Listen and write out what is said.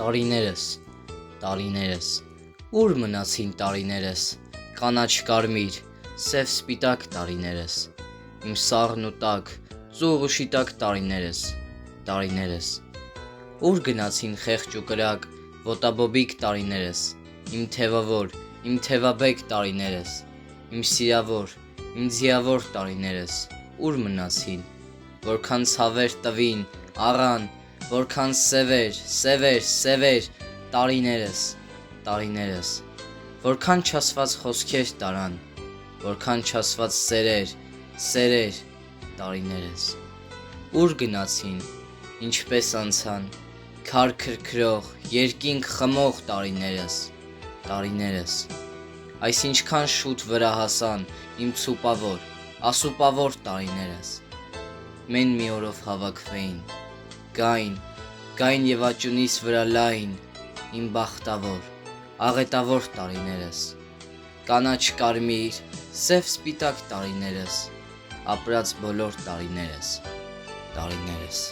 Տարիներս, տարիներս, ուր մնացին տարիներս, կանաչ կարմիր, սև սպիտակ տարիներս, իմ սաղն ու տաք, ծուղ ու շիտակ տարիներս, տարիներս, ուր գնացին խեղճ ու կրակ, ոտաբոբիկ տարիներս, իմ թևավոր, իմ թևաբեկ տարիներս, իմ սիրավոր, իմ ձիավոր տարիներս, ուր մնացին, որքան ցավեր տվին, առան, որքան սևեր, սևեր, սևեր, տարիներս, տարիներս, որքան չասված խոսքեր տարան, որքան չասված սերեր, սերեր, տարիներս, ուր գնացին, ինչպես անցան, քար քրքրող, երկինք խմող տարիներս, տարիներս, այս ինչքան շուտ վրա հասան իմ ցուպավոր, ասուպավոր տարիներս, մեն մի օրով հավաքվեին, գային և աճունիս վրա լային, իմ բախտավոր, աղետավոր տարիներս, կանաչ կարմիր, սև սպիտակ տարիներս, ապրած բոլոր տարիներս, տարիներս։